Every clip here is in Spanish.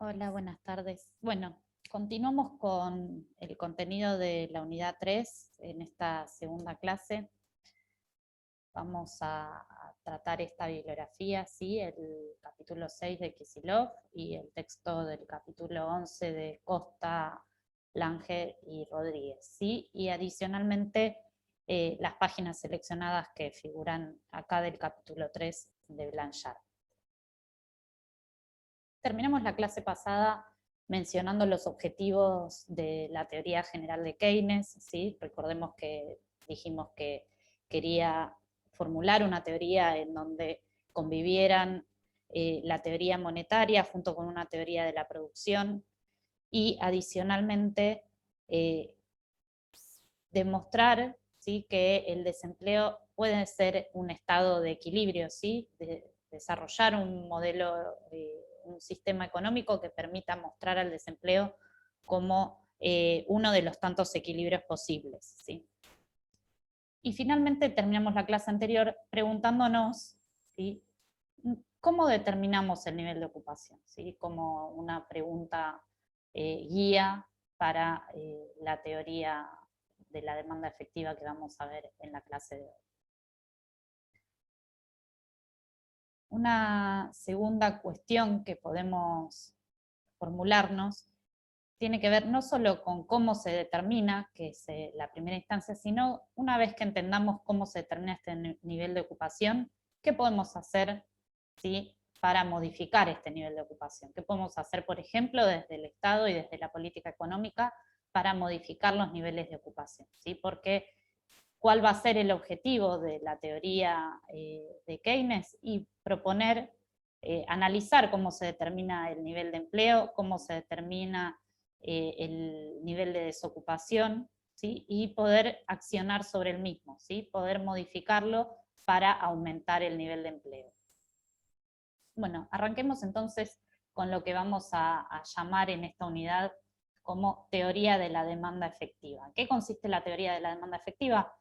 Hola, buenas tardes. Bueno, continuamos con el contenido de la unidad 3 en esta segunda clase. Vamos a tratar esta bibliografía, ¿sí? El capítulo 6 de Kicillof y el texto del capítulo 11 de Costa, Lange y Rodríguez, ¿sí? Y adicionalmente las páginas seleccionadas que figuran acá del capítulo 3 de Blanchard. Terminamos la clase pasada mencionando los objetivos de la teoría general de Keynes, ¿sí? Recordemos que dijimos que quería formular una teoría en donde convivieran la teoría monetaria junto con una teoría de la producción y adicionalmente eh, demostrar, ¿sí?, que el desempleo puede ser un estado de equilibrio, ¿sí? Desarrollar un modelo, un sistema económico que permita mostrar al desempleo como uno de los tantos equilibrios posibles, ¿sí? Y finalmente terminamos la clase anterior preguntándonos, ¿sí?, ¿cómo determinamos el nivel de ocupación? ¿Sí? Como una pregunta guía para la teoría de la demanda efectiva que vamos a ver en la clase de hoy. Una segunda cuestión que podemos formularnos tiene que ver no solo con cómo se determina, que es la primera instancia, sino una vez que entendamos cómo se determina este nivel de ocupación, ¿qué podemos hacer, ¿sí?, para modificar este nivel de ocupación? ¿Qué podemos hacer, por ejemplo, desde el Estado y desde la política económica para modificar los niveles de ocupación? ¿Sí? Porque ¿cuál va a ser el objetivo de la teoría de Keynes? Y proponer, analizar cómo se determina el nivel de empleo, cómo se determina el nivel de desocupación, ¿sí?, y poder accionar sobre el mismo, ¿sí?, poder modificarlo para aumentar el nivel de empleo. Bueno, arranquemos entonces con lo que vamos a llamar en esta unidad como teoría de la demanda efectiva. ¿En qué consiste la teoría de la demanda efectiva?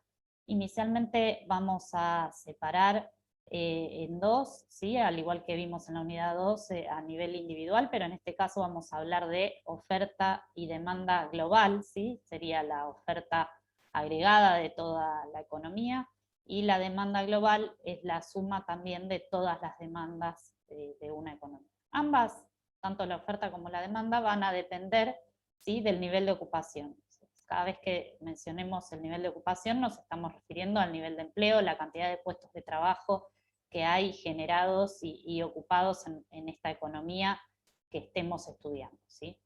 Inicialmente vamos a separar en dos, ¿sí?, al igual que vimos en la unidad 2 a nivel individual, pero en este caso vamos a hablar de oferta y demanda global, ¿sí? Sería la oferta agregada de toda la economía, y la demanda global es la suma también de todas las demandas de una economía. Ambas, tanto la oferta como la demanda, van a depender, ¿sí?, del nivel de ocupación. Cada vez que mencionemos el nivel de ocupación nos estamos refiriendo al nivel de empleo, la cantidad de puestos de trabajo que hay generados y ocupados en esta economía que estemos estudiando, ¿sí?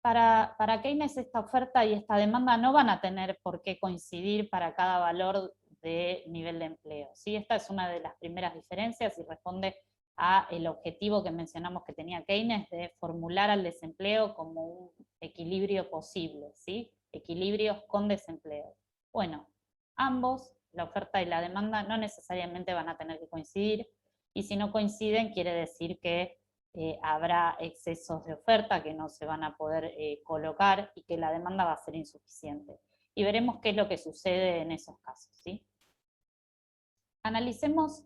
Para Keynes esta oferta y esta demanda no van a tener por qué coincidir para cada valor de nivel de empleo, ¿sí? Esta es una de las primeras diferencias y responde a el objetivo que mencionamos que tenía Keynes de formular al desempleo como un equilibrio posible, ¿sí? Equilibrios con desempleo. Bueno, ambos, la oferta y la demanda, no necesariamente van a tener que coincidir, y si no coinciden quiere decir que habrá excesos de oferta que no se van a poder colocar y que la demanda va a ser insuficiente. Y veremos qué es lo que sucede en esos casos, ¿sí? Analicemos,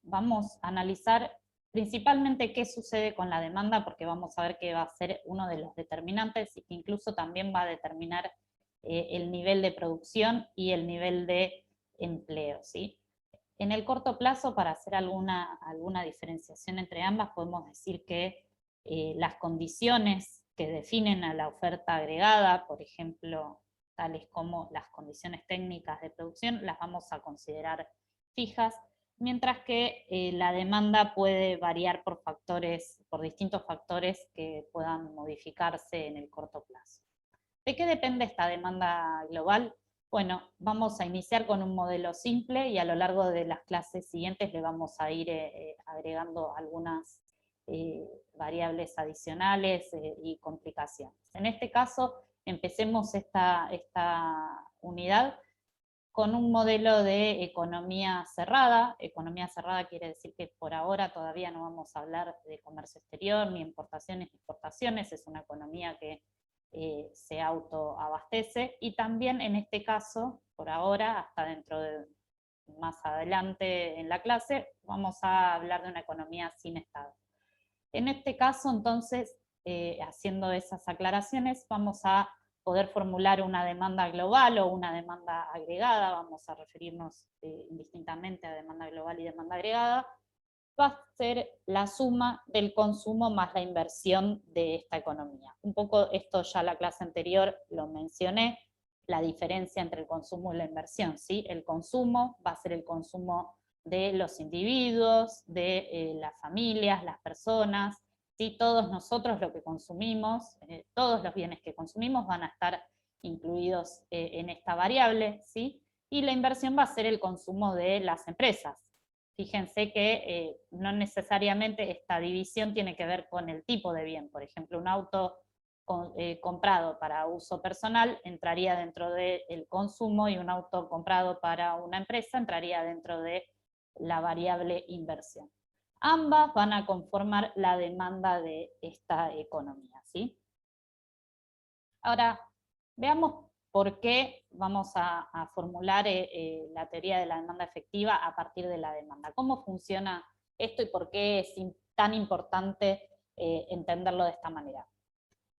vamos a analizar principalmente qué sucede con la demanda, porque vamos a ver que va a ser uno de los determinantes y que incluso también va a determinar el nivel de producción y el nivel de empleo, ¿sí? En el corto plazo, para hacer alguna diferenciación entre ambas, podemos decir que las condiciones que definen a la oferta agregada, por ejemplo, tales como las condiciones técnicas de producción, las vamos a considerar fijas, mientras que la demanda puede variar por distintos factores que puedan modificarse en el corto plazo. ¿De qué depende esta demanda global? Bueno, vamos a iniciar con un modelo simple y a lo largo de las clases siguientes le vamos a ir agregando algunas variables adicionales y complicaciones. En este caso, empecemos esta unidad con un modelo de economía cerrada. Economía cerrada quiere decir que por ahora todavía no vamos a hablar de comercio exterior, ni importaciones ni exportaciones, es una economía que se autoabastece, y también en este caso, por ahora, hasta dentro de más adelante en la clase, vamos a hablar de una economía sin Estado. En este caso, entonces, haciendo esas aclaraciones, vamos a poder formular una demanda global o una demanda agregada, vamos a referirnos indistintamente a demanda global y demanda agregada, va a ser la suma del consumo más la inversión de esta economía. Un poco esto ya la clase anterior lo mencioné, la diferencia entre el consumo y la inversión, ¿sí? El consumo va a ser el consumo de los individuos, de las familias, las personas, ¿sí? Todos nosotros lo que consumimos, todos los bienes que consumimos van a estar incluidos en esta variable, ¿sí? Y la inversión va a ser el consumo de las empresas. Fíjense que no necesariamente esta división tiene que ver con el tipo de bien. Por ejemplo, un auto comprado para uso personal entraría dentro del consumo, y un auto comprado para una empresa entraría dentro de la variable inversión. Ambas van a conformar la demanda de esta economía, ¿sí? Ahora, veamos por qué vamos a formular la teoría de la demanda efectiva a partir de la demanda. ¿Cómo funciona esto y por qué es tan importante entenderlo de esta manera?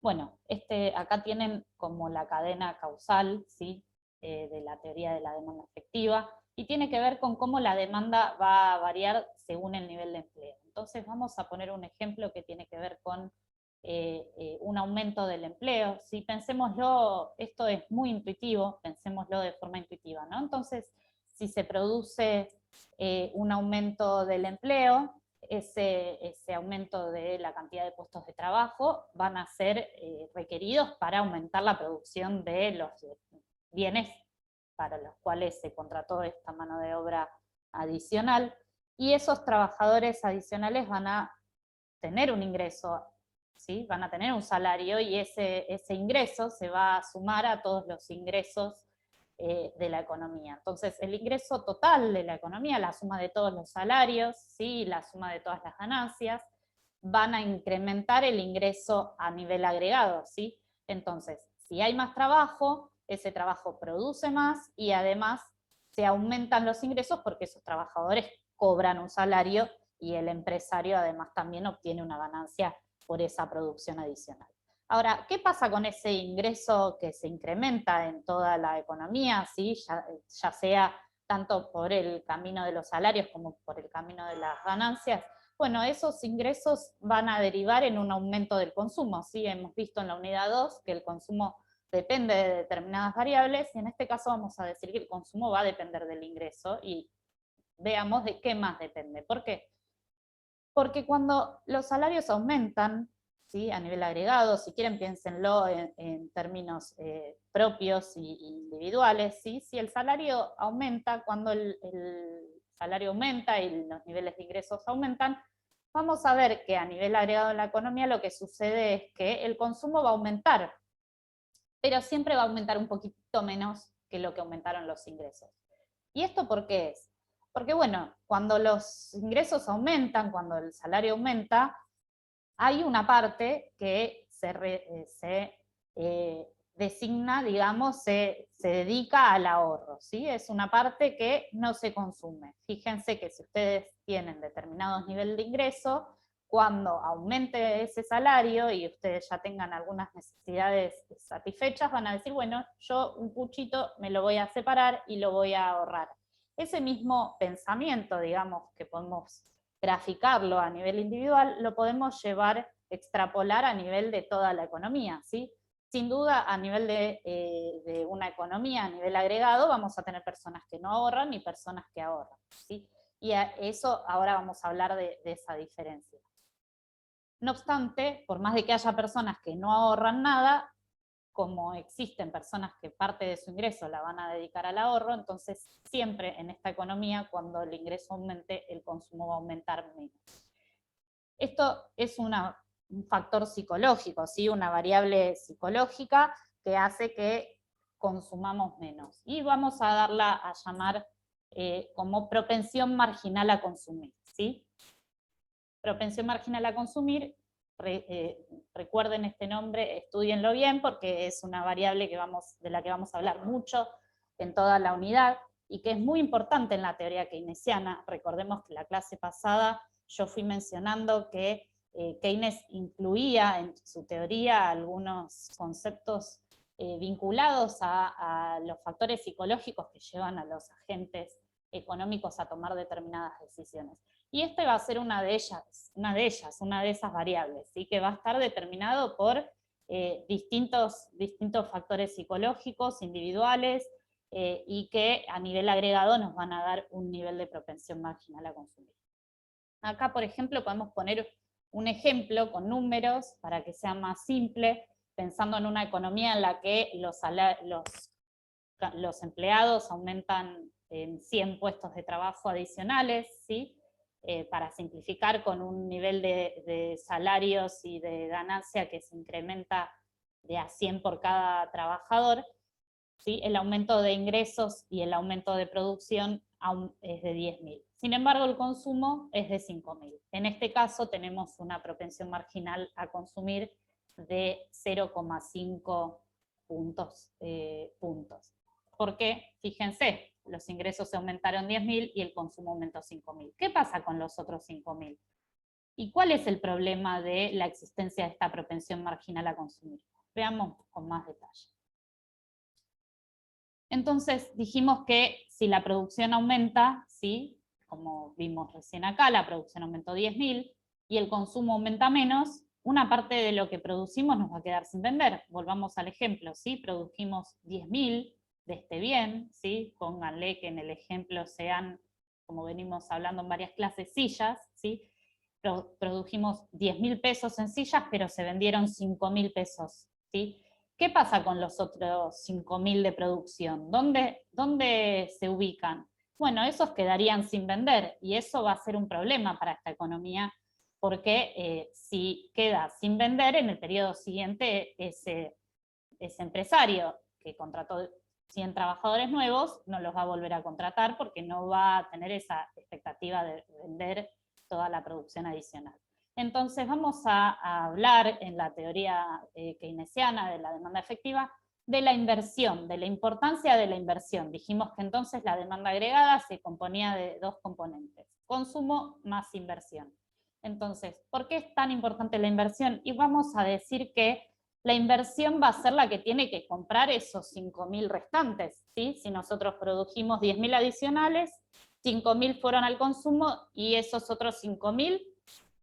Bueno, acá tienen como la cadena causal, ¿sí? De la teoría de la demanda efectiva, y tiene que ver con cómo la demanda va a variar según el nivel de empleo. Entonces vamos a poner un ejemplo que tiene que ver con un aumento del empleo. ¿Sí? Pensémoslo, esto es muy intuitivo, pensémoslo de forma intuitiva, ¿no? Entonces, si se produce un aumento del empleo, ese aumento de la cantidad de puestos de trabajo van a ser requeridos para aumentar la producción de los bienes para los cuales se contrató esta mano de obra adicional, y esos trabajadores adicionales van a tener un ingreso, ¿sí? Van a tener un salario, y ese ingreso se va a sumar a todos los ingresos de la economía. Entonces, el ingreso total de la economía, la suma de todos los salarios, ¿sí? La suma de todas las ganancias, van a incrementar el ingreso a nivel agregado, ¿sí? Entonces, si hay más trabajo, ese trabajo produce más, y además se aumentan los ingresos porque esos trabajadores cobran un salario, y el empresario además también obtiene una ganancia por esa producción adicional. Ahora, ¿qué pasa con ese ingreso que se incrementa en toda la economía, ¿sí? ya sea tanto por el camino de los salarios como por el camino de las ganancias? Bueno, esos ingresos van a derivar en un aumento del consumo, ¿sí? Hemos visto en la unidad 2 que el consumo depende de determinadas variables, y en este caso vamos a decir que el consumo va a depender del ingreso, y veamos de qué más depende. ¿Por qué? Porque cuando los salarios aumentan, ¿sí? A nivel agregado, si quieren piénsenlo en términos propios e individuales, ¿sí? Si el salario aumenta, cuando el salario aumenta y los niveles de ingresos aumentan, vamos a ver que a nivel agregado en la economía lo que sucede es que el consumo va a aumentar, pero siempre va a aumentar un poquito menos que lo que aumentaron los ingresos. ¿Y esto por qué es? Porque bueno, cuando los ingresos aumentan, cuando el salario aumenta, hay una parte que se designa, digamos, se dedica al ahorro, ¿sí? Es una parte que no se consume. Fíjense que si ustedes tienen determinados niveles de ingreso, cuando aumente ese salario y ustedes ya tengan algunas necesidades satisfechas, van a decir, bueno, yo un puchito me lo voy a separar y lo voy a ahorrar. Ese mismo pensamiento, digamos, que podemos graficarlo a nivel individual, lo podemos extrapolar a nivel de toda la economía, ¿sí? Sin duda, a nivel de una economía, a nivel agregado, vamos a tener personas que no ahorran y personas que ahorran, ¿sí? Y a eso ahora vamos a hablar de esa diferencia. No obstante, por más de que haya personas que no ahorran nada, como existen personas que parte de su ingreso la van a dedicar al ahorro, entonces siempre en esta economía, cuando el ingreso aumente, el consumo va a aumentar menos. Esto es un factor psicológico, ¿sí? Una variable psicológica que hace que consumamos menos. Y vamos a darla a llamar como propensión marginal a consumir, ¿sí? Propensión marginal a consumir, recuerden este nombre, estudienlo bien, porque es una variable de la que vamos a hablar mucho en toda la unidad, y que es muy importante en la teoría keynesiana. Recordemos que la clase pasada yo fui mencionando que Keynes incluía en su teoría algunos conceptos vinculados a los factores psicológicos que llevan a los agentes económicos a tomar determinadas decisiones. Y esta va a ser una de esas variables, ¿sí? Que va a estar determinado por distintos factores psicológicos, individuales, y que a nivel agregado nos van a dar un nivel de propensión marginal a consumir. Acá, por ejemplo, podemos poner un ejemplo con números para que sea más simple, pensando en una economía en la que los empleados aumentan en 100 puestos de trabajo adicionales, ¿sí? Para simplificar, con un nivel de salarios y de ganancia que se incrementa de a 100 por cada trabajador, ¿sí? El aumento de ingresos y el aumento de producción es de 10.000. Sin embargo, el consumo es de 5.000. En este caso tenemos una propensión marginal a consumir de 0,5 puntos. Porque, fíjense, los ingresos se aumentaron 10.000 y el consumo aumentó 5.000. ¿Qué pasa con los otros 5.000? ¿Y cuál es el problema de la existencia de esta propensión marginal a consumir? Veamos con más detalle. Entonces dijimos que si la producción aumenta, ¿sí? Como vimos recién acá, la producción aumentó 10.000 y el consumo aumenta menos, una parte de lo que producimos nos va a quedar sin vender. Volvamos al ejemplo, ¿sí? Produjimos 10.000 de este bien, ¿sí? Pónganle que en el ejemplo sean, como venimos hablando en varias clases, sillas, ¿sí? Produjimos 10.000 pesos en sillas, pero se vendieron 5.000 pesos, ¿sí? ¿Qué pasa con los otros 5.000 de producción? ¿Dónde se ubican? Bueno, esos quedarían sin vender, y eso va a ser un problema para esta economía, porque si queda sin vender, en el periodo siguiente ese empresario que contrató 100 trabajadores nuevos no los va a volver a contratar porque no va a tener esa expectativa de vender toda la producción adicional. Entonces vamos a hablar en la teoría keynesiana de la demanda efectiva de la inversión, de la importancia de la inversión. Dijimos que entonces la demanda agregada se componía de dos componentes, consumo más inversión. Entonces, ¿por qué es tan importante la inversión? Y vamos a decir que la inversión va a ser la que tiene que comprar esos 5.000 restantes, ¿sí? Si nosotros produjimos 10.000 adicionales, 5.000 fueron al consumo y esos otros 5.000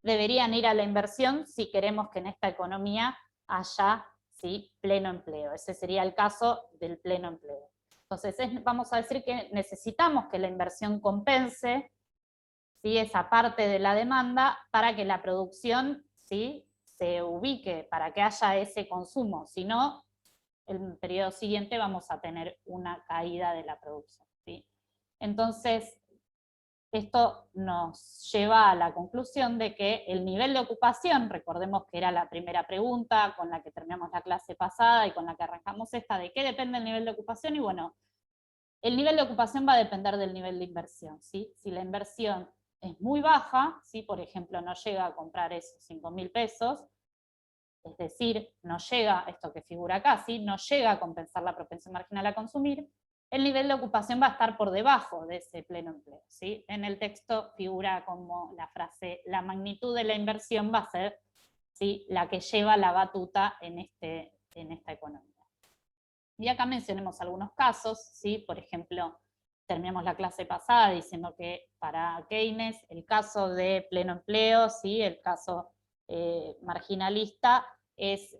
deberían ir a la inversión si queremos que en esta economía haya, ¿sí?, pleno empleo. Ese sería el caso del pleno empleo. Entonces vamos a decir que necesitamos que la inversión compense, ¿sí?, esa parte de la demanda para que la producción, ¿sí?, se ubique, para que haya ese consumo. Si no, en el periodo siguiente vamos a tener una caída de la producción, ¿sí? Entonces, esto nos lleva a la conclusión de que el nivel de ocupación, recordemos que era la primera pregunta con la que terminamos la clase pasada y con la que arrancamos esta, ¿de qué depende el nivel de ocupación? Y bueno, el nivel de ocupación va a depender del nivel de inversión, ¿sí? Si la inversión es muy baja, ¿sí?, por ejemplo, no llega a comprar esos 5.000 pesos, es decir, no llega, esto que figura acá, ¿sí?, no llega a compensar la propensión marginal a consumir, el nivel de ocupación va a estar por debajo de ese pleno empleo, ¿sí? En el texto figura como la frase, la magnitud de la inversión va a ser, ¿sí?, la que lleva la batuta en esta economía. Y acá mencionemos algunos casos, ¿sí? Por ejemplo, terminamos la clase pasada diciendo que para Keynes el caso de pleno empleo, ¿sí?, el caso marginalista es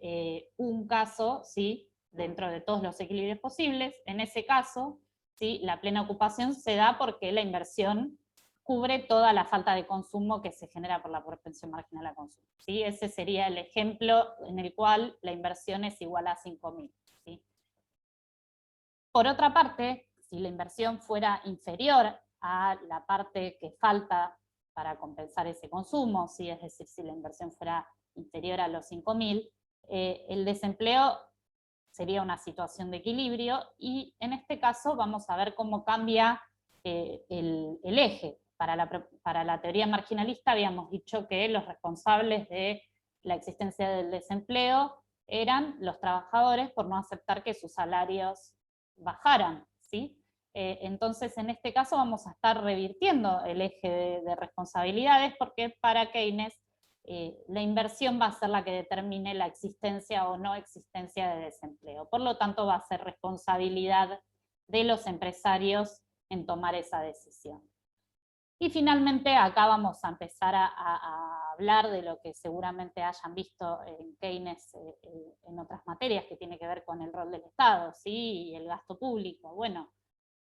un caso, ¿sí?, dentro de todos los equilibrios posibles. En ese caso, ¿sí?, la plena ocupación se da porque la inversión cubre toda la falta de consumo que se genera por la propensión marginal a consumo, ¿sí? Ese sería el ejemplo en el cual la inversión es igual a 5.000, ¿sí? Por otra parte, si la inversión fuera inferior a la parte que falta para compensar ese consumo, ¿sí?, es decir, si la inversión fuera inferior a los 5.000, el desempleo sería una situación de equilibrio, y en este caso vamos a ver cómo cambia el eje. Para la teoría marginalista habíamos dicho que los responsables de la existencia del desempleo eran los trabajadores por no aceptar que sus salarios bajaran, ¿sí? Entonces en este caso vamos a estar revirtiendo el eje de responsabilidades, porque para Keynes la inversión va a ser la que determine la existencia o no existencia de desempleo. Por lo tanto, va a ser responsabilidad de los empresarios en tomar esa decisión. Y finalmente acá vamos a empezar a hablar de lo que seguramente hayan visto en Keynes en otras materias, que tiene que ver con el rol del Estado, ¿sí? Y el gasto público. Bueno,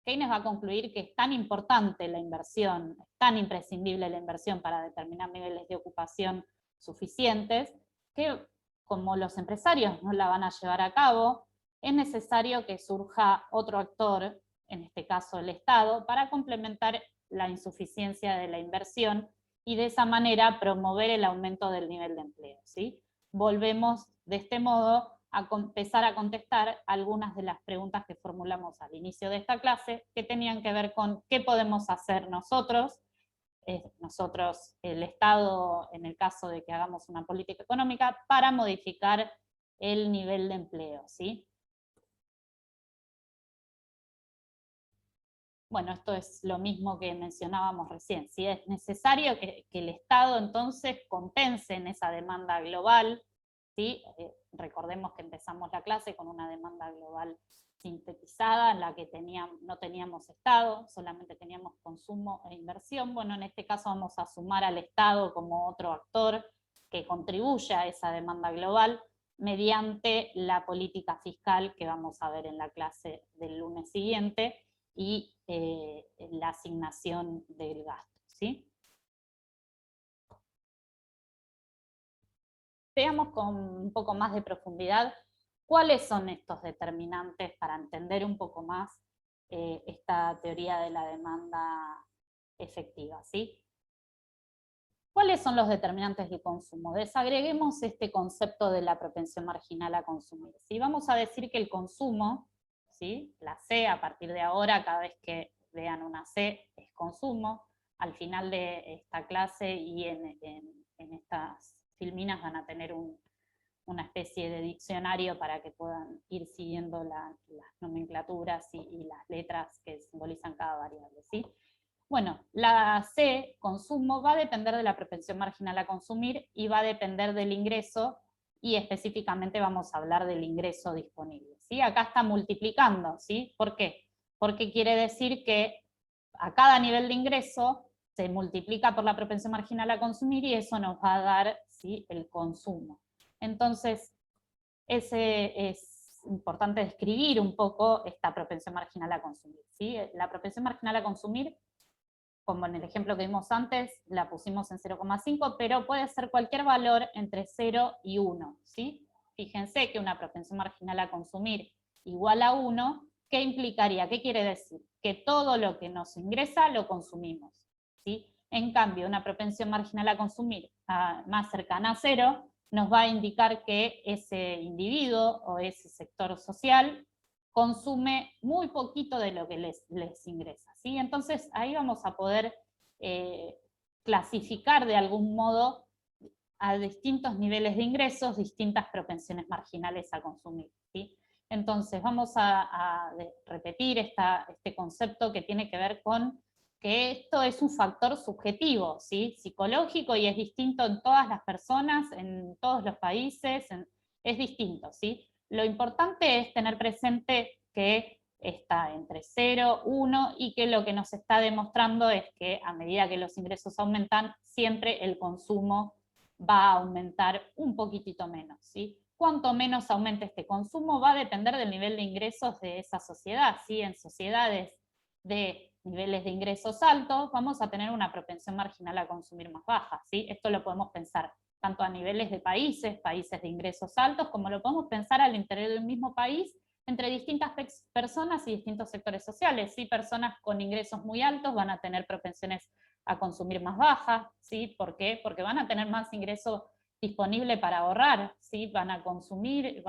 Keynes va a concluir que es tan importante la inversión, es tan imprescindible la inversión para determinar niveles de ocupación suficientes, que como los empresarios no la van a llevar a cabo, es necesario que surja otro actor, en este caso el Estado, para complementar la insuficiencia de la inversión y de esa manera promover el aumento del nivel de empleo, ¿sí? Volvemos de este modo a empezar a contestar algunas de las preguntas que formulamos al inicio de esta clase, que tenían que ver con qué podemos hacer nosotros, el Estado, en el caso de que hagamos una política económica, para modificar el nivel de empleo, ¿sí? Bueno, esto es lo mismo que mencionábamos recién, ¿sí? Es necesario que el Estado entonces compense en esa demanda global, ¿sí? Recordemos que empezamos la clase con una demanda global sintetizada, en la que no teníamos Estado, solamente teníamos consumo e inversión. Bueno, en este caso vamos a sumar al Estado como otro actor que contribuya a esa demanda global mediante la política fiscal que vamos a ver en la clase del lunes siguiente, y la asignación del gasto, ¿sí? Veamos con un poco más de profundidad cuáles son estos determinantes para entender un poco más esta teoría de la demanda efectiva, ¿sí? ¿Cuáles son los determinantes de consumo? Desagreguemos este concepto de la propensión marginal a consumir, ¿sí? Vamos a decir que el consumo, ¿sí? La C, a partir de ahora, cada vez que vean una C, es consumo. Al final de esta clase y en estas filminas van a tener una especie de diccionario para que puedan ir siguiendo las nomenclaturas y las letras que simbolizan cada variable, ¿sí? Bueno, la C, consumo, va a depender de la propensión marginal a consumir y va a depender del ingreso, y específicamente vamos a hablar del ingreso disponible, ¿sí? Acá está multiplicando, ¿sí? ¿Por qué? Porque quiere decir que a cada nivel de ingreso se multiplica por la propensión marginal a consumir y eso nos va a dar, ¿sí?, el consumo. Entonces, es importante describir un poco esta propensión marginal a consumir, ¿sí? La propensión marginal a consumir, como en el ejemplo que vimos antes, la pusimos en 0,5, pero puede ser cualquier valor entre 0 y 1, ¿sí? Fíjense que una propensión marginal a consumir igual a 1, ¿qué implicaría? ¿Qué quiere decir? Que todo lo que nos ingresa lo consumimos, ¿sí? En cambio, una propensión marginal a consumir más cercana a 0 nos va a indicar que ese individuo o ese sector social consume muy poquito de lo que les ingresa, ¿sí? Entonces ahí vamos a poder clasificar de algún modo a distintos niveles de ingresos, distintas propensiones marginales a consumir, ¿sí? Entonces vamos a repetir este concepto que tiene que ver con que esto es un factor subjetivo, ¿sí?, psicológico, y es distinto en todas las personas, en todos los países, es distinto, ¿sí? Lo importante es tener presente que está entre 0, 1, y que lo que nos está demostrando es que a medida que los ingresos aumentan, siempre el consumo va a aumentar un poquitito menos, ¿sí? Cuanto menos aumente este consumo va a depender del nivel de ingresos de esa sociedad, ¿sí? En sociedades de niveles de ingresos altos vamos a tener una propensión marginal a consumir más baja, ¿sí? Esto lo podemos pensar tanto a niveles de países de ingresos altos, como lo podemos pensar al interior del mismo país, entre distintas personas y distintos sectores sociales, ¿sí? Personas con ingresos muy altos van a tener propensiones a consumir más bajas, ¿sí? ¿Por qué? Porque van a tener más ingreso disponible para ahorrar, ¿sí? Van a consumir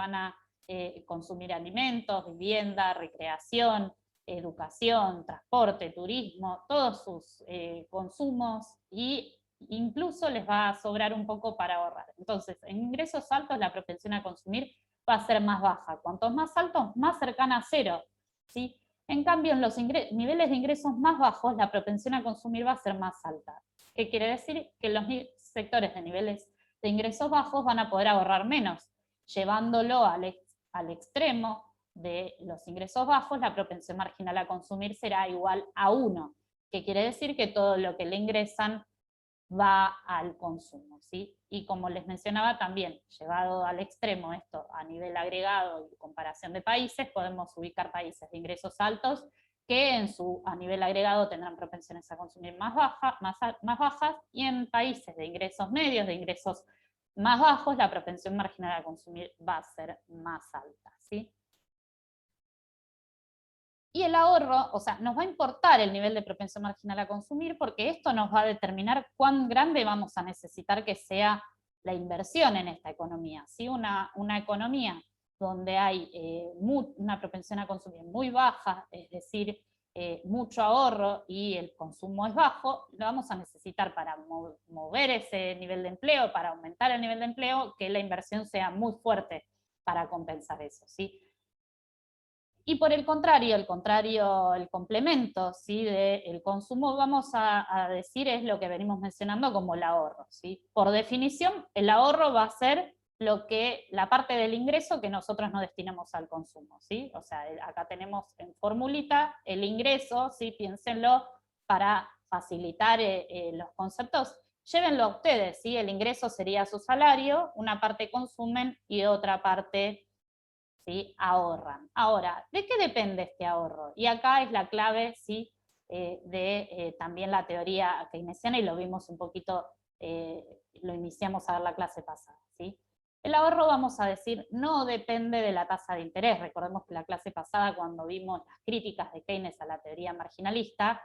alimentos, vivienda, recreación, educación, transporte, turismo, todos sus consumos, y incluso les va a sobrar un poco para ahorrar. Entonces, en ingresos altos la propensión a consumir va a ser más baja. Cuantos más altos, más cercana a 0, ¿sí? En cambio, en los niveles de ingresos más bajos, la propensión a consumir va a ser más alta. ¿Qué quiere decir? Que sectores de niveles de ingresos bajos van a poder ahorrar menos, llevándolo al extremo de los ingresos bajos, la propensión marginal a consumir será igual a 1, que quiere decir que todo lo que le ingresan va al consumo, ¿sí? Y como les mencionaba también, llevado al extremo esto a nivel agregado y comparación de países, podemos ubicar países de ingresos altos que a nivel agregado tendrán propensiones a consumir más bajas, y en países de ingresos medios, de ingresos más bajos, la propensión marginal a consumir va a ser más alta, ¿sí? Y el ahorro, o sea, nos va a importar el nivel de propensión marginal a consumir porque esto nos va a determinar cuán grande vamos a necesitar que sea la inversión en esta economía. ¿Sí? Una economía donde hay una propensión a consumir muy baja, es decir, mucho ahorro y el consumo es bajo, lo vamos a necesitar para mover ese nivel de empleo, para aumentar el nivel de empleo, que la inversión sea muy fuerte para compensar eso, ¿sí? Y por el contrario, el complemento, ¿sí?, del consumo, vamos a decir, es lo que venimos mencionando como el ahorro, ¿sí? Por definición, el ahorro va a ser la parte del ingreso que nosotros no destinamos al consumo, ¿sí? O sea, acá tenemos en formulita el ingreso, ¿sí? Piénsenlo para facilitar los conceptos. Llévenlo a ustedes, ¿sí? El ingreso sería su salario, una parte consumen y otra parte, ¿sí?, ahorran. Ahora, ¿de qué depende este ahorro? Y acá es la clave, ¿sí?, de también la teoría keynesiana, y lo vimos un poquito, lo iniciamos a ver la clase pasada, ¿sí? El ahorro, vamos a decir, no depende de la tasa de interés. Recordemos que la clase pasada, cuando vimos las críticas de Keynes a la teoría marginalista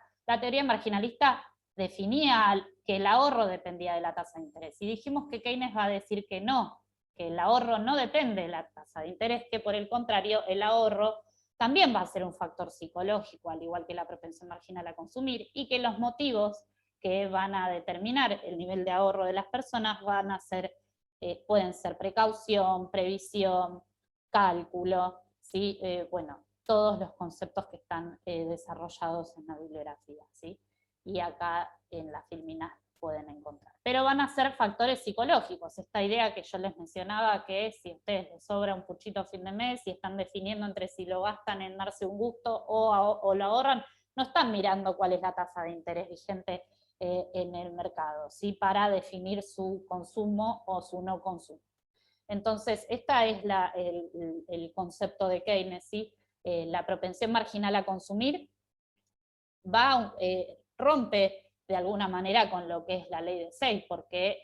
definía que el ahorro dependía de la tasa de interés. Y dijimos que Keynes va a decir que no, que el ahorro no depende de la tasa de interés, que por el contrario el ahorro también va a ser un factor psicológico, al igual que la propensión marginal a consumir, y que los motivos que van a determinar el nivel de ahorro de las personas van a ser, pueden ser precaución, previsión, cálculo, ¿sí? Bueno, todos los conceptos que están desarrollados en la bibliografía, ¿sí? Y acá en la Filminas pueden encontrar. Pero van a ser factores psicológicos, esta idea que yo les mencionaba, que si a ustedes les sobra un puchito a fin de mes y están definiendo entre si lo gastan en darse un gusto o lo ahorran, no están mirando cuál es la tasa de interés vigente en el mercado, ¿sí?, para definir su consumo o su no consumo. Entonces, este es el concepto de Keynes, ¿sí? La propensión marginal a consumir rompe de alguna manera con lo que es la ley de Say, porque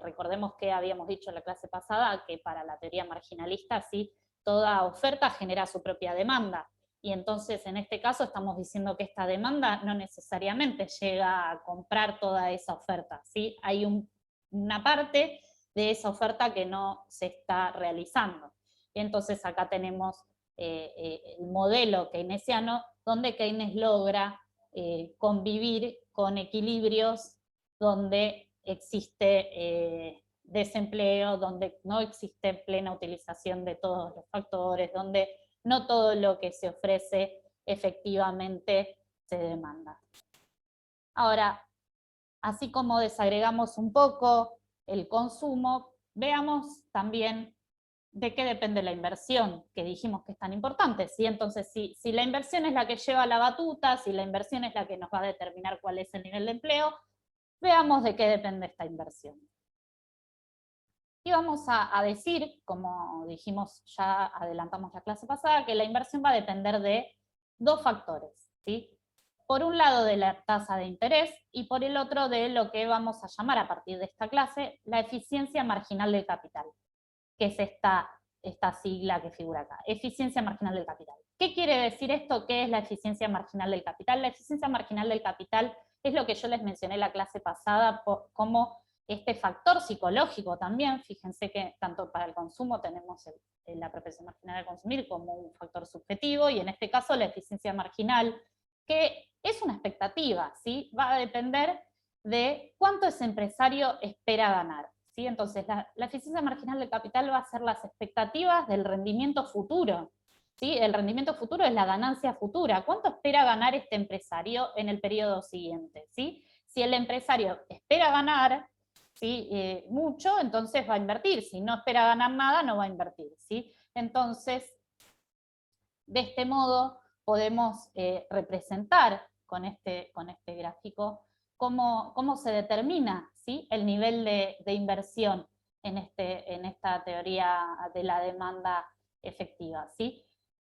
recordemos que habíamos dicho en la clase pasada que para la teoría marginalista, sí, toda oferta genera su propia demanda, y entonces en este caso estamos diciendo que esta demanda no necesariamente llega a comprar toda esa oferta, ¿sí? Hay una parte de esa oferta que no se está realizando. Y entonces acá tenemos el modelo keynesiano, donde Keynes logra convivir con equilibrios donde existe desempleo, donde no existe plena utilización de todos los factores, donde no todo lo que se ofrece efectivamente se demanda. Ahora, así como desagregamos un poco el consumo, veamos también de qué depende la inversión, que dijimos que es tan importante, ¿sí? Entonces, si la inversión es la que lleva la batuta, si la inversión es la que nos va a determinar cuál es el nivel de empleo, veamos de qué depende esta inversión. Y vamos a decir, como dijimos, ya adelantamos la clase pasada, que la inversión va a depender de dos factores, ¿sí? Por un lado de la tasa de interés y por el otro de lo que vamos a llamar a partir de esta clase la eficiencia marginal del capital, que es esta sigla que figura acá, eficiencia marginal del capital. ¿Qué quiere decir esto? ¿Qué es la eficiencia marginal del capital? La eficiencia marginal del capital es lo que yo les mencioné en la clase pasada como este factor psicológico también. Fíjense que tanto para el consumo tenemos la propensión marginal a consumir como un factor subjetivo, y en este caso la eficiencia marginal, que es una expectativa, ¿sí? Va a depender de cuánto ese empresario espera ganar, ¿sí? Entonces, la eficiencia marginal del capital va a ser las expectativas del rendimiento futuro, ¿sí? El rendimiento futuro es la ganancia futura. ¿Cuánto espera ganar este empresario en el periodo siguiente, ¿sí? Si el empresario espera ganar ¿sí? Mucho, entonces va a invertir. Si no espera ganar nada, no va a invertir, ¿sí? Entonces, de este modo, podemos representar con este gráfico cómo se determina, ¿sí?, el nivel de inversión en esta teoría de la demanda efectiva, ¿sí?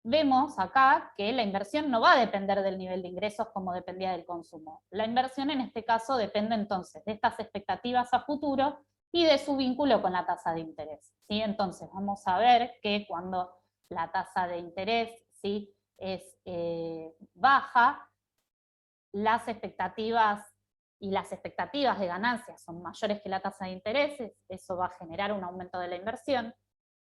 Vemos acá que la inversión no va a depender del nivel de ingresos como dependía del consumo. La inversión en este caso depende entonces de estas expectativas a futuro y de su vínculo con la tasa de interés, ¿sí? Entonces vamos a ver que cuando la tasa de interés, ¿sí?, es baja, las expectativas de ganancias son mayores que la tasa de intereses, eso va a generar un aumento de la inversión.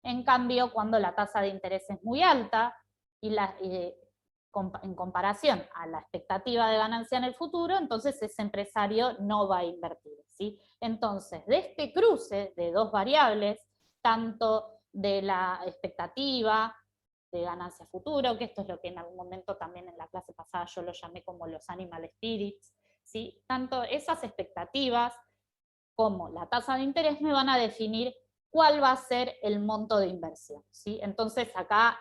En cambio, cuando la tasa de interés es muy alta, en comparación a la expectativa de ganancia en el futuro, entonces ese empresario no va a invertir, ¿sí? Entonces, de este cruce de dos variables, tanto de la expectativa de ganancia futuro, que esto es lo que en algún momento también en la clase pasada yo lo llamé como los animal spirits, ¿sí? Tanto esas expectativas como la tasa de interés me van a definir cuál va a ser el monto de inversión, ¿sí? Entonces acá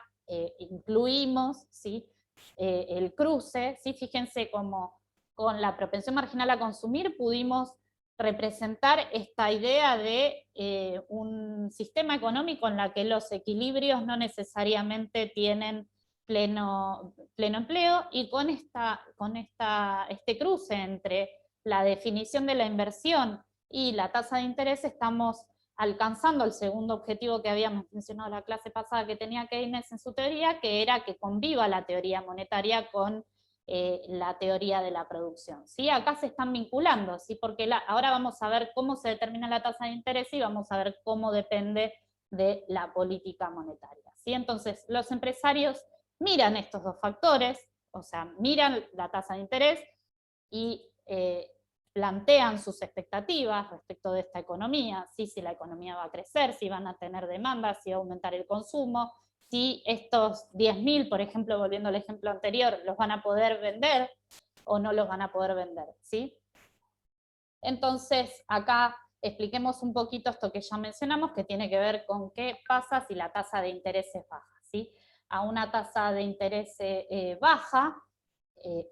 incluimos, ¿sí?, el cruce, ¿sí? Fíjense cómo con la propensión marginal a consumir pudimos representar esta idea de un sistema económico en la que los equilibrios no necesariamente tienen pleno empleo, y con este cruce entre la definición de la inversión y la tasa de interés estamos alcanzando el segundo objetivo que habíamos mencionado la clase pasada que tenía Keynes en su teoría, que era que conviva la teoría monetaria con la teoría de la producción, ¿sí? Acá se están vinculando, ¿sí? Porque ahora vamos a ver cómo se determina la tasa de interés y vamos a ver cómo depende de la política monetaria, ¿sí? Entonces, los empresarios miran estos dos factores, o sea, miran la tasa de interés y plantean sus expectativas respecto de esta economía, ¿sí? Si la economía va a crecer, si van a tener demanda, si va a aumentar el consumo, si estos 10.000, por ejemplo, volviendo al ejemplo anterior, los van a poder vender o no los van a poder vender, ¿sí? Entonces, acá expliquemos un poquito esto que ya mencionamos, que tiene que ver con qué pasa si la tasa de interés es baja, ¿sí? A una tasa de interés baja,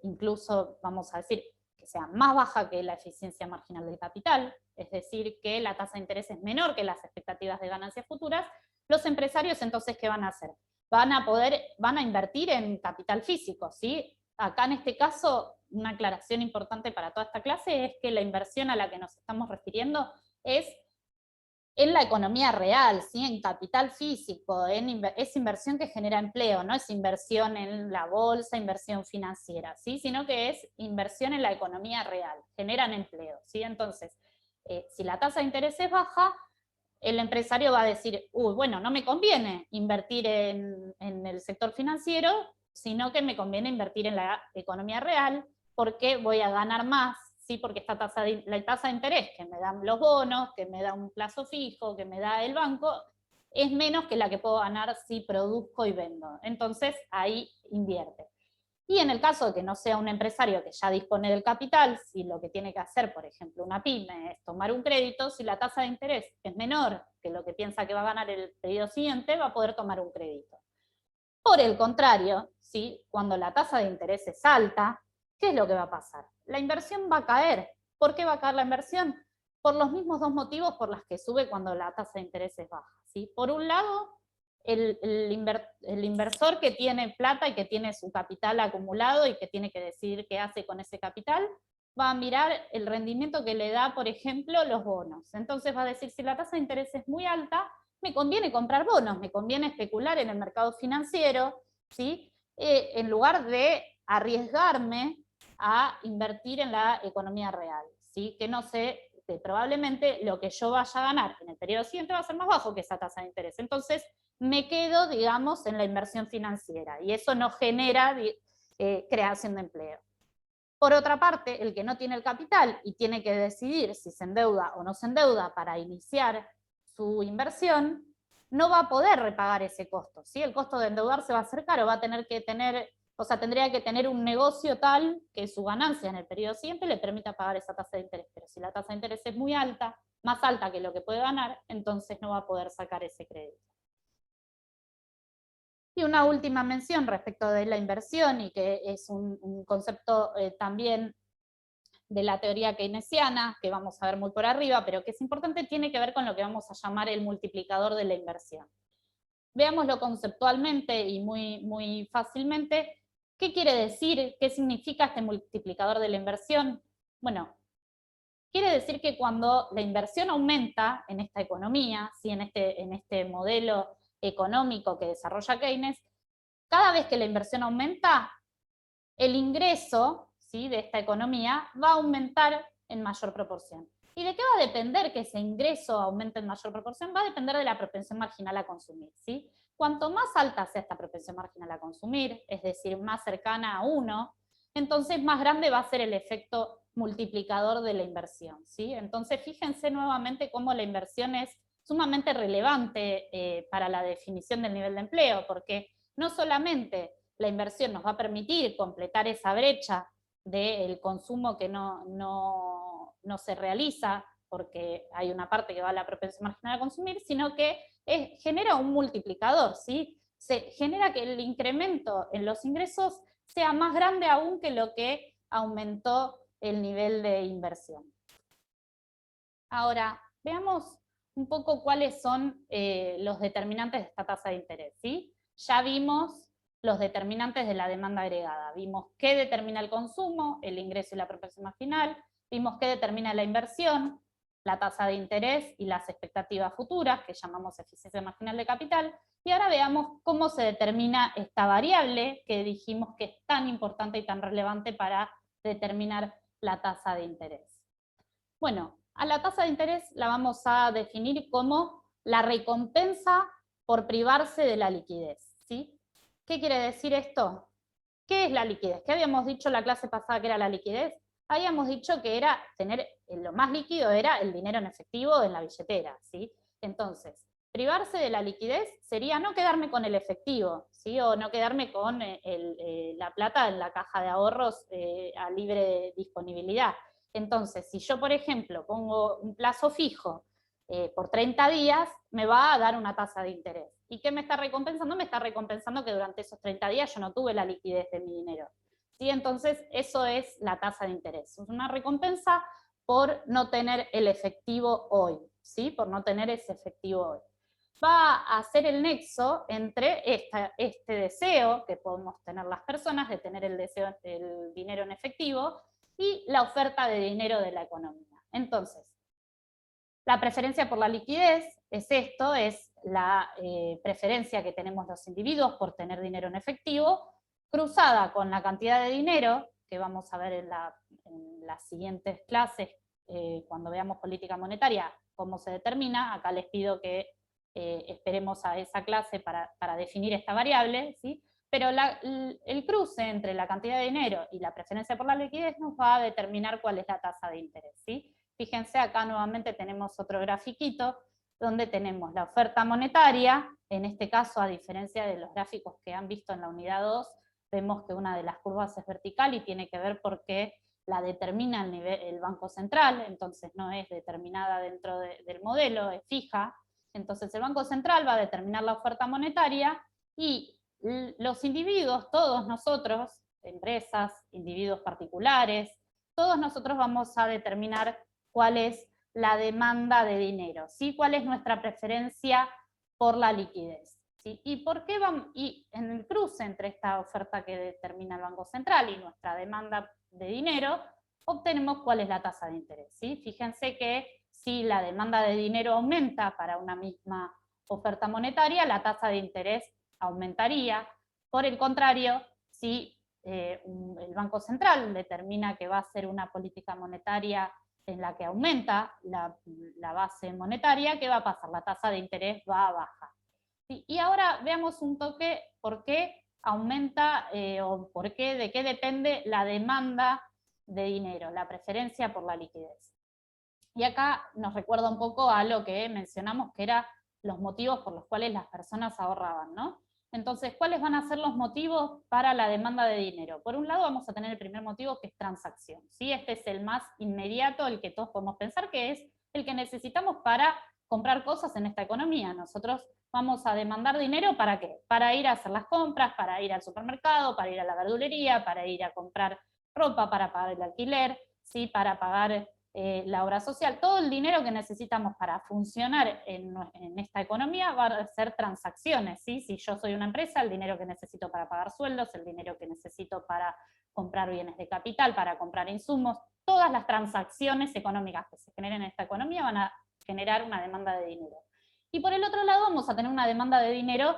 incluso vamos a decir que sea más baja que la eficiencia marginal del capital, es decir, que la tasa de interés es menor que las expectativas de ganancias futuras, los empresarios entonces, ¿qué van a hacer? Van a invertir en capital físico, ¿sí? Acá en este caso, una aclaración importante para toda esta clase es que la inversión a la que nos estamos refiriendo es en la economía real, ¿sí? En capital físico, es inversión que genera empleo, no es inversión en la bolsa, inversión financiera, ¿sí? Sino que es inversión en la economía real, generan empleo, ¿sí? Entonces, si la tasa de interés es baja, el empresario va a decir, bueno, no me conviene invertir en el sector financiero, sino que me conviene invertir en la economía real, porque voy a ganar más, ¿sí? Porque la tasa de interés que me dan los bonos, que me da un plazo fijo, que me da el banco, es menos que la que puedo ganar si produzco y vendo. Entonces ahí invierte. Y en el caso de que no sea un empresario que ya dispone del capital, si lo que tiene que hacer, por ejemplo, una pyme es tomar un crédito, si la tasa de interés es menor que lo que piensa que va a ganar el periodo siguiente, va a poder tomar un crédito. Por el contrario, ¿sí?, cuando la tasa de interés es alta, ¿qué es lo que va a pasar? La inversión va a caer. ¿Por qué va a caer la inversión? Por los mismos dos motivos por los que sube cuando la tasa de interés es baja, ¿sí? Por un lado, el inversor que tiene plata y que tiene su capital acumulado y que tiene que decidir qué hace con ese capital, va a mirar el rendimiento que le da, por ejemplo, los bonos. Entonces va a decir, si la tasa de interés es muy alta, me conviene comprar bonos, me conviene especular en el mercado financiero, ¿sí? En lugar de arriesgarme a invertir en la economía real, ¿sí? Que no sé, que probablemente lo que yo vaya a ganar en el periodo siguiente va a ser más bajo que esa tasa de interés. Entonces, me quedo, digamos, en la inversión financiera, y eso no genera creación de empleo. Por otra parte, el que no tiene el capital y tiene que decidir si se endeuda o no se endeuda para iniciar su inversión, no va a poder repagar ese costo, ¿sí? El costo de endeudarse va a ser caro, va a tener que tener, o sea, tendría que tener un negocio tal que su ganancia en el periodo siguiente le permita pagar esa tasa de interés. Pero si la tasa de interés es muy alta, más alta que lo que puede ganar, entonces no va a poder sacar ese crédito. Y una última mención respecto de la inversión, y que es un concepto también de la teoría keynesiana, que vamos a ver muy por arriba, pero que es importante, tiene que ver con lo que vamos a llamar el multiplicador de la inversión. Veámoslo conceptualmente y muy fácilmente. ¿Qué quiere decir? ¿Qué significa este multiplicador de la inversión? Bueno, quiere decir que cuando la inversión aumenta en esta economía, ¿sí? en este modelo económico que desarrolla Keynes, cada vez que la inversión aumenta, el ingreso, ¿sí? de esta economía va a aumentar en mayor proporción. ¿Y de qué va a depender que ese ingreso aumente en mayor proporción? Va a depender de la propensión marginal a consumir, ¿sí? Cuanto más alta sea esta propensión marginal a consumir, es decir, más cercana a 1, entonces más grande va a ser el efecto multiplicador de la inversión, ¿sí? Entonces fíjense nuevamente cómo la inversión es sumamente relevante para la definición del nivel de empleo, porque no solamente la inversión nos va a permitir completar esa brecha del consumo que no se realiza, porque hay una parte que va a la propensión marginal a consumir, sino que genera un multiplicador, ¿sí? Se genera que el incremento en los ingresos sea más grande aún que lo que aumentó el nivel de inversión. Ahora, veamos un poco cuáles son los determinantes de esta tasa de interés, ¿sí? Ya vimos los determinantes de la demanda agregada. Vimos qué determina el consumo, el ingreso y la propensión marginal. Vimos qué determina la inversión, la tasa de interés y las expectativas futuras, que llamamos eficiencia marginal de capital. Y ahora veamos cómo se determina esta variable que dijimos que es tan importante y tan relevante para determinar la tasa de interés. Bueno, a la tasa de interés la vamos a definir como la recompensa por privarse de la liquidez, ¿sí? ¿Qué quiere decir esto? ¿Qué es la liquidez? ¿Qué habíamos dicho en la clase pasada que era la liquidez? Habíamos dicho que era tener, lo más líquido era el dinero en efectivo en la billetera, ¿sí? Entonces, privarse de la liquidez sería no quedarme con el efectivo, ¿sí? O no quedarme con la plata en la caja de ahorros a libre disponibilidad. Entonces, si yo, por ejemplo, pongo un plazo fijo por 30 días, me va a dar una tasa de interés. ¿Y qué me está recompensando? Me está recompensando que durante esos 30 días yo no tuve la liquidez de mi dinero. ¿Sí? Entonces, eso es la tasa de interés. Es una recompensa por no tener el efectivo hoy, ¿sí? Por no tener ese efectivo hoy. Va a hacer el nexo entre este deseo que podemos tener las personas de tener el dinero en efectivo y la oferta de dinero de la economía. Entonces, la preferencia por la liquidez es esto, es la preferencia que tenemos los individuos por tener dinero en efectivo, cruzada con la cantidad de dinero, que vamos a ver en las siguientes clases, cuando veamos política monetaria, cómo se determina. Acá les pido que esperemos a esa clase para definir esta variable, ¿sí? Pero el cruce entre la cantidad de dinero y la preferencia por la liquidez nos va a determinar cuál es la tasa de interés, ¿sí? Fíjense, acá nuevamente tenemos otro grafiquito donde tenemos la oferta monetaria. En este caso, a diferencia de los gráficos que han visto en la unidad 2, vemos que una de las curvas es vertical y tiene que ver porque la determina el Banco Central, entonces no es determinada dentro del modelo, es fija. Entonces el Banco Central va a determinar la oferta monetaria y los individuos, todos nosotros, empresas, individuos particulares, todos nosotros vamos a determinar cuál es la demanda de dinero, ¿sí? Cuál es nuestra preferencia por la liquidez, ¿sí? ¿Y por qué vamos? Y en el cruce entre esta oferta que determina el Banco Central y nuestra demanda de dinero, obtenemos cuál es la tasa de interés, ¿sí? Fíjense que si la demanda de dinero aumenta para una misma oferta monetaria, la tasa de interés aumentaría. Por el contrario, si el Banco Central determina que va a ser una política monetaria en la que aumenta la base monetaria, ¿qué va a pasar? La tasa de interés va a bajar. Y ahora veamos un toque por qué aumenta o de qué depende la demanda de dinero, la preferencia por la liquidez. Y acá nos recuerda un poco a lo que mencionamos, que eran los motivos por los cuales las personas ahorraban, ¿no? Entonces, ¿cuáles van a ser los motivos para la demanda de dinero? Por un lado vamos a tener el primer motivo, que es transacción, ¿sí? Este es el más inmediato, el que todos podemos pensar, que es el que necesitamos para comprar cosas en esta economía. Nosotros vamos a demandar dinero ¿para qué? Para ir a hacer las compras, para ir al supermercado, para ir a la verdulería, para ir a comprar ropa, para pagar el alquiler, ¿sí? Para pagar la obra social. Todo el dinero que necesitamos para funcionar en esta economía va a ser transacciones, ¿sí? Si yo soy una empresa, el dinero que necesito para pagar sueldos, el dinero que necesito para comprar bienes de capital, para comprar insumos, todas las transacciones económicas que se generen en esta economía van a generar una demanda de dinero. Y por el otro lado vamos a tener una demanda de dinero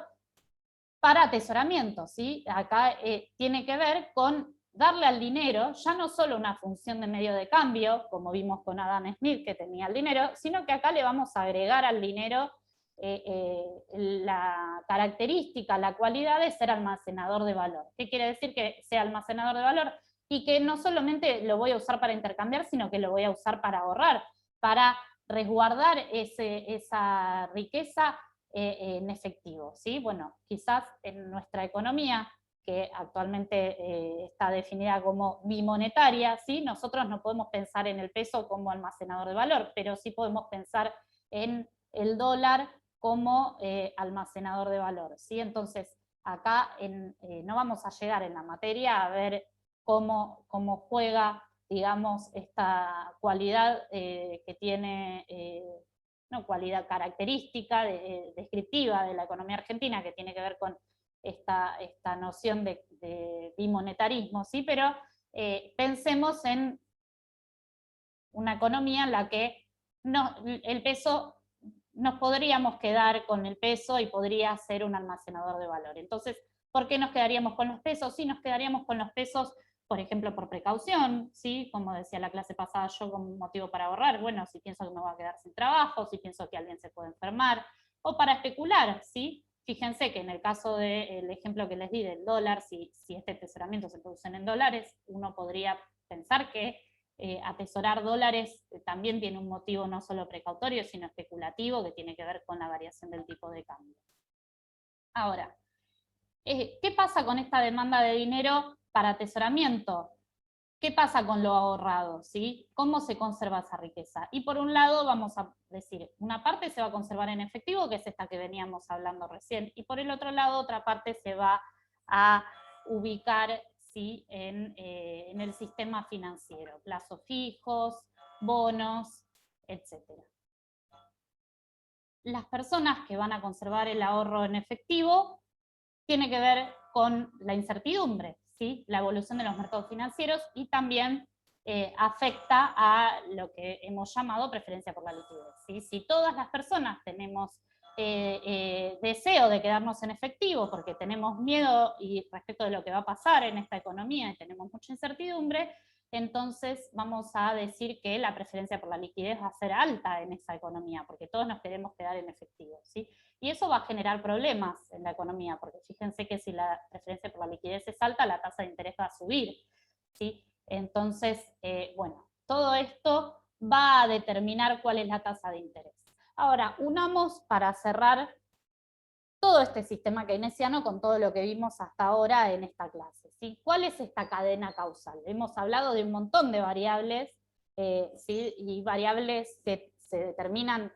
para atesoramiento, ¿sí? Acá tiene que ver con darle al dinero ya no solo una función de medio de cambio, como vimos con Adam Smith que tenía el dinero, sino que acá le vamos a agregar al dinero la característica, la cualidad de ser almacenador de valor. ¿Qué quiere decir que sea almacenador de valor? Y que no solamente lo voy a usar para intercambiar, sino que lo voy a usar para ahorrar, para resguardar esa riqueza en efectivo, ¿sí? Bueno, quizás en nuestra economía, que actualmente está definida como bimonetaria, ¿sí? Nosotros no podemos pensar en el peso como almacenador de valor, pero sí podemos pensar en el dólar como almacenador de valor, ¿sí? Entonces, acá no vamos a llegar en la materia a ver cómo juega, digamos, esta cualidad que tiene una cualidad característica descriptiva de la economía argentina que tiene que ver con esta noción de bimonetarismo, ¿sí? Pero pensemos en una economía en la que el peso, nos podríamos quedar con el peso y podría ser un almacenador de valor. Entonces, ¿por qué nos quedaríamos con los pesos? Sí, nos quedaríamos con los pesos, por ejemplo, por precaución, ¿sí? Como decía la clase pasada yo, como motivo para ahorrar, bueno, si pienso que me voy a quedar sin trabajo, si pienso que alguien se puede enfermar, o para especular, ¿sí? Fíjense que en el caso del ejemplo que les di del dólar, si este atesoramiento se produce en dólares, uno podría pensar que atesorar dólares también tiene un motivo no solo precautorio, sino especulativo, que tiene que ver con la variación del tipo de cambio. Ahora, ¿qué pasa con esta demanda de dinero para atesoramiento? ¿Qué pasa con lo ahorrado? ¿Sí? ¿Cómo se conserva esa riqueza? Y por un lado vamos a decir, una parte se va a conservar en efectivo, que es esta que veníamos hablando recién, y por el otro lado otra parte se va a ubicar, ¿sí? en el sistema financiero, plazos fijos, bonos, etc. Las personas que van a conservar el ahorro en efectivo tiene que ver con la incertidumbre, ¿sí? La evolución de los mercados financieros y también afecta a lo que hemos llamado preferencia por la liquidez, ¿sí? Si todas las personas tenemos deseo de quedarnos en efectivo porque tenemos miedo y respecto de lo que va a pasar en esta economía y tenemos mucha incertidumbre, entonces vamos a decir que la preferencia por la liquidez va a ser alta en esa economía, porque todos nos queremos quedar en efectivo, ¿sí? Y eso va a generar problemas en la economía, porque fíjense que si la preferencia por la liquidez es alta, la tasa de interés va a subir, ¿sí? Entonces, bueno, todo esto va a determinar cuál es la tasa de interés. Ahora, unamos para cerrar todo este sistema keynesiano con todo lo que vimos hasta ahora en esta clase, ¿sí? ¿Cuál es esta cadena causal? Hemos hablado de un montón de variables, ¿sí? Y variables que se determinan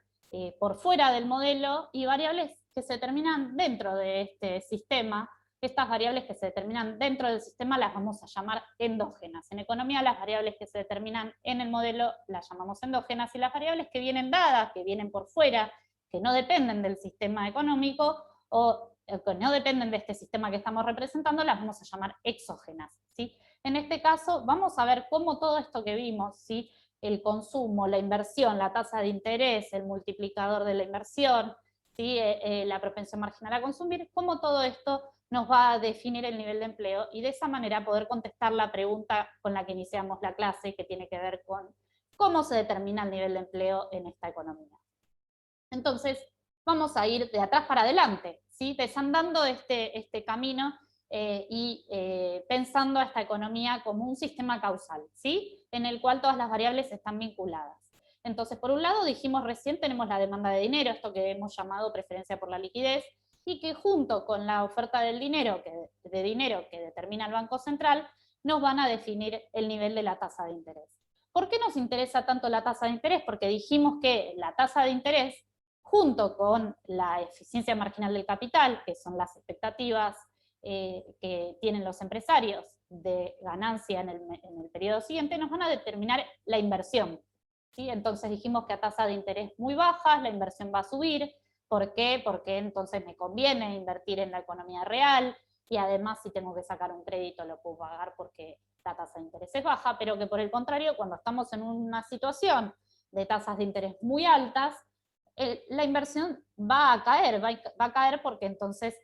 por fuera del modelo y variables que se determinan dentro de este sistema. Estas variables que se determinan dentro del sistema las vamos a llamar endógenas. En economía las variables que se determinan en el modelo las llamamos endógenas y las variables que vienen dadas, que vienen por fuera, que no dependen del sistema económico, o que no dependen de este sistema que estamos representando, las vamos a llamar exógenas, ¿sí? En este caso vamos a ver cómo todo esto que vimos, ¿sí? El consumo, la inversión, la tasa de interés, el multiplicador de la inversión, ¿sí? La propensión marginal a consumir, cómo todo esto nos va a definir el nivel de empleo y de esa manera poder contestar la pregunta con la que iniciamos la clase, que tiene que ver con cómo se determina el nivel de empleo en esta economía. Entonces, vamos a ir de atrás para adelante, ¿sí? Desandando este camino y pensando a esta economía como un sistema causal, ¿sí? En el cual todas las variables están vinculadas. Entonces, por un lado, dijimos recién, tenemos la demanda de dinero, esto que hemos llamado preferencia por la liquidez, y que junto con la oferta del dinero, de dinero que determina el Banco Central, nos van a definir el nivel de la tasa de interés. ¿Por qué nos interesa tanto la tasa de interés? Porque dijimos que la tasa de interés, junto con la eficiencia marginal del capital, que son las expectativas que tienen los empresarios de ganancia en el periodo siguiente, nos van a determinar la inversión. ¿Sí? Entonces dijimos que a tasa de interés muy bajas la inversión va a subir. ¿Por qué? Porque entonces me conviene invertir en la economía real, y además si tengo que sacar un crédito lo puedo pagar porque la tasa de interés es baja, pero que por el contrario, cuando estamos en una situación de tasas de interés muy altas, la inversión va a caer, va a caer porque entonces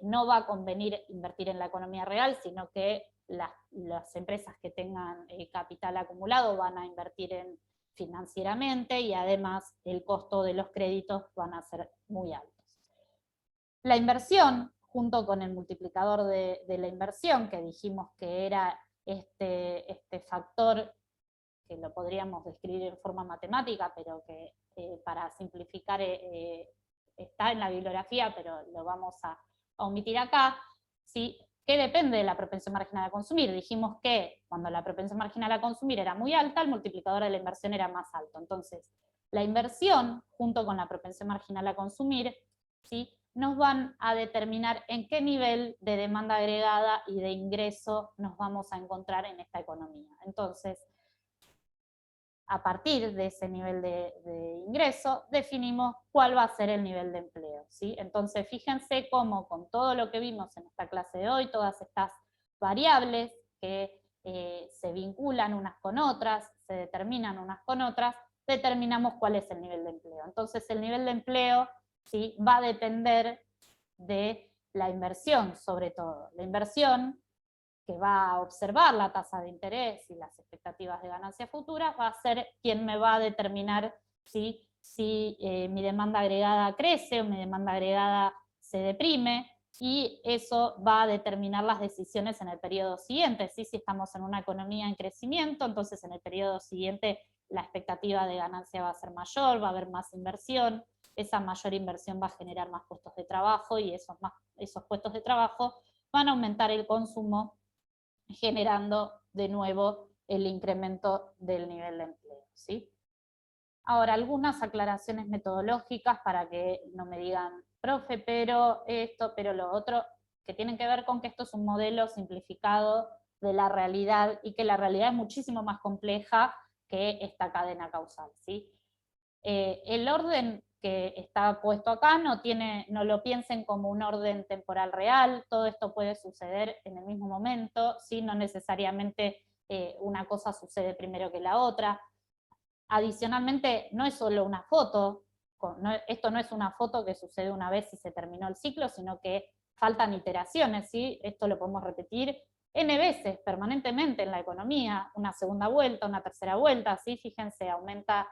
no va a convenir invertir en la economía real, sino que las empresas que tengan capital acumulado van a invertir financieramente, y además el costo de los créditos van a ser muy altos. La inversión, junto con el multiplicador de la inversión, que dijimos que era este factor que lo podríamos describir en forma matemática, pero que para simplificar está en la bibliografía, pero lo vamos a omitir acá, ¿sí? Que depende de la propensión marginal a consumir. Dijimos que cuando la propensión marginal a consumir era muy alta, el multiplicador de la inversión era más alto. Entonces, la inversión, junto con la propensión marginal a consumir, ¿sí?, nos van a determinar en qué nivel de demanda agregada y de ingreso nos vamos a encontrar en esta economía. Entonces, a partir de ese nivel de ingreso, definimos cuál va a ser el nivel de empleo, ¿sí? Entonces, fíjense cómo con todo lo que vimos en esta clase de hoy, todas estas variables que se vinculan unas con otras, se determinan unas con otras, determinamos cuál es el nivel de empleo. Entonces, el nivel de empleo, ¿sí?, va a depender de la inversión, sobre todo. La inversión, que va a observar la tasa de interés y las expectativas de ganancias futuras, va a ser quien me va a determinar si mi demanda agregada crece o mi demanda agregada se deprime, y eso va a determinar las decisiones en el periodo siguiente. ¿Sí? Si estamos en una economía en crecimiento, entonces en el periodo siguiente la expectativa de ganancia va a ser mayor, va a haber más inversión, esa mayor inversión va a generar más puestos de trabajo, y esos puestos de trabajo van a aumentar el consumo, generando de nuevo el incremento del nivel de empleo, ¿sí? Ahora, algunas aclaraciones metodológicas para que no me digan, profe, pero esto, pero lo otro, que tienen que ver con que esto es un modelo simplificado de la realidad, y que la realidad es muchísimo más compleja que esta cadena causal, ¿sí? El orden que está puesto acá no lo piensen como un orden temporal real, todo esto puede suceder en el mismo momento, ¿sí? No necesariamente una cosa sucede primero que la otra. Adicionalmente, no es solo una foto, esto no es una foto que sucede una vez y se terminó el ciclo, sino que faltan iteraciones, ¿sí? Esto lo podemos repetir N veces, permanentemente en la economía, una segunda vuelta, una tercera vuelta, ¿sí? Fíjense, aumenta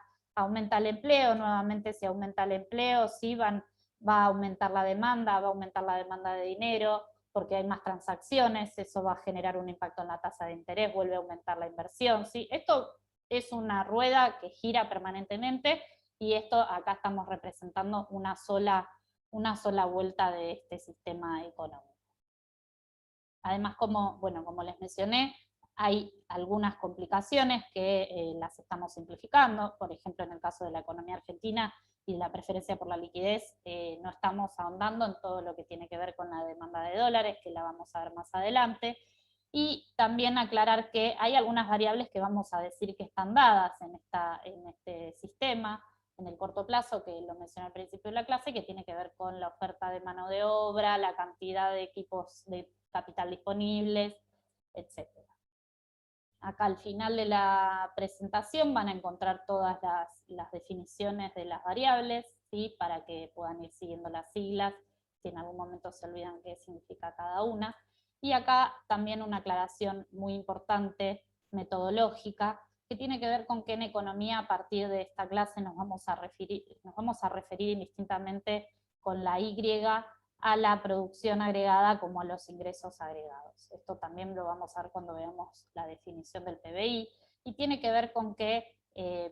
el empleo, nuevamente si aumenta el empleo, ¿sí? Va a aumentar la demanda, va a aumentar la demanda de dinero, porque hay más transacciones, eso va a generar un impacto en la tasa de interés, vuelve a aumentar la inversión, ¿sí? Esto es una rueda que gira permanentemente, y esto acá estamos representando una sola vuelta de este sistema económico. Además, como les mencioné, hay algunas complicaciones que las estamos simplificando. Por ejemplo, en el caso de la economía argentina y la preferencia por la liquidez, no estamos ahondando en todo lo que tiene que ver con la demanda de dólares, que la vamos a ver más adelante. Y también aclarar que hay algunas variables que vamos a decir que están dadas en este sistema en el corto plazo, que lo mencioné al principio de la clase, que tiene que ver con la oferta de mano de obra, la cantidad de equipos de capital disponibles, etc. Acá al final de la presentación van a encontrar todas las definiciones de las variables, ¿sí?, para que puedan ir siguiendo las siglas, si en algún momento se olvidan qué significa cada una. Y acá también una aclaración muy importante, metodológica, que tiene que ver con que en economía, a partir de esta clase, nos vamos a referir indistintamente con la Y a la producción agregada como a los ingresos agregados. Esto también lo vamos a ver cuando veamos la definición del PBI, y tiene que ver con que,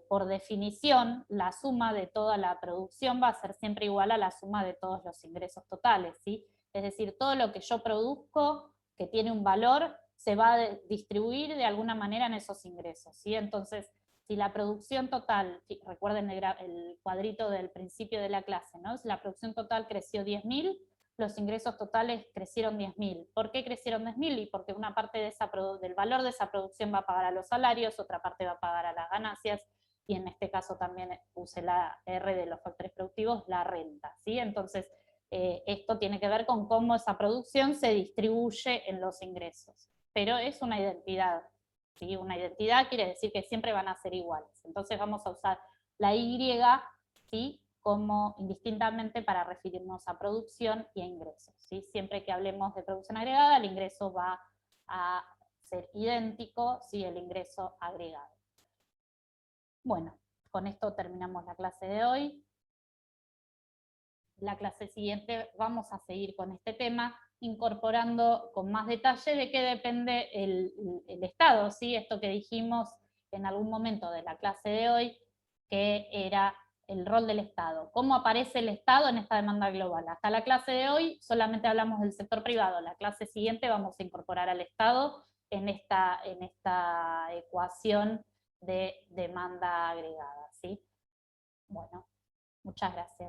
por definición, la suma de toda la producción va a ser siempre igual a la suma de todos los ingresos totales, ¿sí? Es decir, todo lo que yo produzco, que tiene un valor, se va a distribuir de alguna manera en esos ingresos, ¿sí? Entonces, si la producción total, recuerden el cuadrito del principio de la clase, ¿no? Si la producción total creció 10.000, los ingresos totales crecieron 10.000. ¿Por qué crecieron 10.000? Y porque una parte del valor de esa producción va a pagar a los salarios, otra parte va a pagar a las ganancias, y en este caso también puse la R de los factores productivos, la renta, ¿sí? Entonces, esto tiene que ver con cómo esa producción se distribuye en los ingresos. Pero es una identidad, ¿sí? Una identidad quiere decir que siempre van a ser iguales. Entonces vamos a usar la Y, ¿sí? Como indistintamente para referirnos a producción y a ingresos, ¿sí? Siempre que hablemos de producción agregada, el ingreso va a ser idéntico, ¿sí? El ingreso agregado. Bueno, con esto terminamos la clase de hoy. La clase siguiente vamos a seguir con este tema, incorporando con más detalle de qué depende el Estado, ¿sí? Esto que dijimos en algún momento de la clase de hoy, que era el rol del Estado. ¿Cómo aparece el Estado en esta demanda global? Hasta la clase de hoy solamente hablamos del sector privado. La clase siguiente vamos a incorporar al Estado en esta ecuación de demanda agregada, ¿sí? Bueno, muchas gracias.